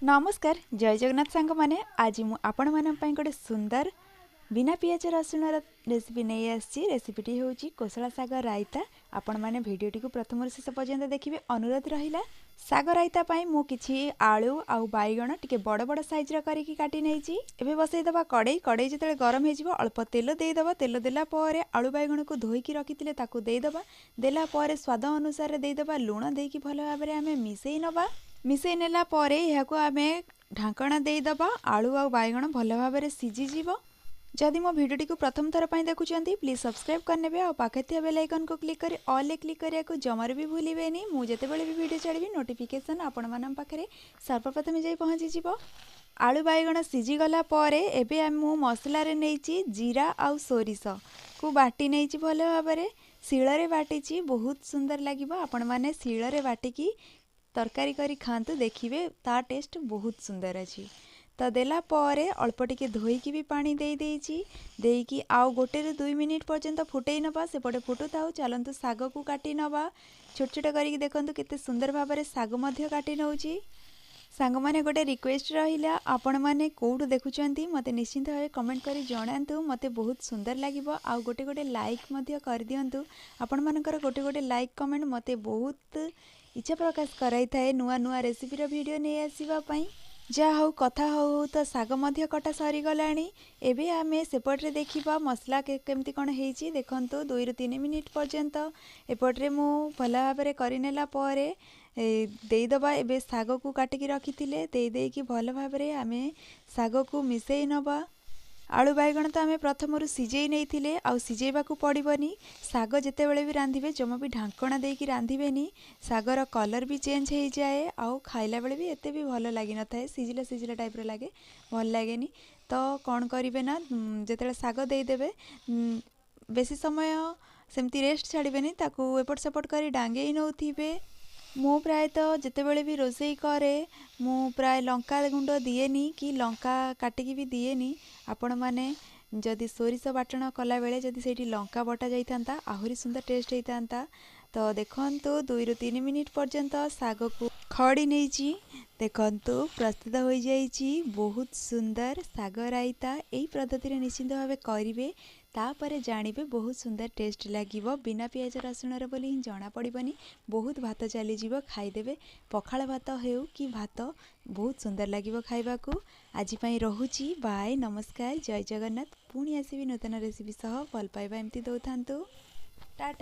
नमस्कार जय जगन्नाथ सांग माने आज मु आपण मान पई गोटे सुंदर बिना पियाज रसुण रेसिपी नहीं आसी। रेसिपीटी होची कोसला साग रायता। आपण माने भिडियोटी को प्रथम शेष पर्यंत देखिए अनुरोध रहिला। साग रायता पाई मु किछि आलू आउ बैगण टिके बड़ बड़ साइज रा करिकी काटी नेछि। एबे बसई दबा कड़ई कड़ई जतले गरम हे जिवो अल्प तेल देई दबा। तेल देला परे आलू बैगण को धोईकी रखिथिले ताकू देई दबा। देला परे स्वाद अनुसार देई दबा। लूण देकी भलो भाबरे आमे मिसेई नबा। मिसेई नेला परे याको आमे ढांकणा देई दबा। आलू आउ बैगण भलो भाबरे सिझी जिवो। जदि मो भिडियोटी को प्रथम थर पर देखुंत प्लीज सब्सक्राइब करने और पाखे थी बेल आइकन को क्लिक कर ऑल क्लिक करिया को जमार भी भूलिबेनी। मु जते बेले भी वीडियो छाड़बी नोटिफिकेशन आपण मानम पाखरे सर्वप्रथम जाई पहुंची जिवो। आलू बैगण सिझी गला परे एबे मु मसला रे नेछि जीरा आउ सोरिष को बाटी नेछि भलो भाबरे शिଳରେ बाटीछि। बहुत सुंदर लागिबो। आपण माने शिଳରେ बाटिकी तरकारी करी खांतु देखिबे ता टेस्ट बहुत सुंदर अछि। तो देला परे अल्प टिके धोईकी भी पानी दे देइछि। देईकी आउ गोटे रे 2 मिनिट पर्यंत फुटेई नबा। सेपटे फुटु थाउ चलंतु साग को काटी नबा। छोट छोट करिक देखंतु केते सुंदर भाबरे साग मध्य काटी नउछि। सांग माने गोटे रिक्वेस्ट रहिला आपण माने कोउठु देखुचंती मते निश्चिंत भावे कमेंट करी जणांतु। मते बहुत सुंदर लागिबो। आउ गोटे गोटे लाइक मध्य कर दियंतु। आपण मानकर गोटे गोटे लाइक कमेंट मते बहुत इच्छा प्रकाश कराई थाए नुआ नुआ रेसिपी रो वीडियो नै आसीबा पई। जा हौ कथा हौ तो साग मध्य कटा सरी गलाणी। एबे आमे सेपटरे देखिबा मसला केमती कोन हेची देखंतु 2 ରୁ 3 मिनिट पर्यंत एपटरे मु भला भाबरे करिनेला परे देई दबा। एबे साग को काटिकी रखिथिले देई देकी भला भाबरे आमे साग को मिसेई नबा। आलू बैगण तो आमे प्रथमरु सिझेई नैथिले आउ सिझेइबाकू पड़िबनी। साग जेतेबेले भी रांधिबे जमा भी ढांकणा देकी रांधिबेनी। सागर कलर भी चेंज हो जाए आउ खाइला बेले भी एते भी भलो लागि न थाए। सिझिला सिझिला टाइप रो लागे भल लागेनी। तो कौन करिवे ना जेतेबेले साग देई देबे बेसी समय सेमती रेस्ट छाड़िबेनी ताकू एपट सेपट करी डांगेई नउथिबे। मु प्राय तो जितेबेले भी रोषेई करे मु प्राय लंका गुंड दिएनी कि लंका काटिकी भी दिएनी। आपण माने जदि सोरिष बाटण कला बेले जदि सेठी लंका बटा जाई थांता आहुरी सुंदर टेस्ट होई थांता। तो देखंतु 2 ରୁ 3 मिनिट पर्यंत साग को खड़ी नेछि। देखंतु प्रस्तुत हो जाइछि बहुत सुंदर साग रायता। एई पद्धति रे निश्चित भावे करिवे तापरे जानिबे बहुत सुंदर टेस्ट लागिबो। बिना पियाज रसुण रे बोली ही जाना पड़िबनी। बहुत भात चली जीवो खाइदेबे पखाळ भात हेउ कि भात बहुत सुंदर लागिबो खाइबाकू। आज पई रहुची बाय नमस्कार जय जगन्नाथ। पुणी आसीबी नूतन रेसिपी सह भल पाइबा एमती दउथांतु।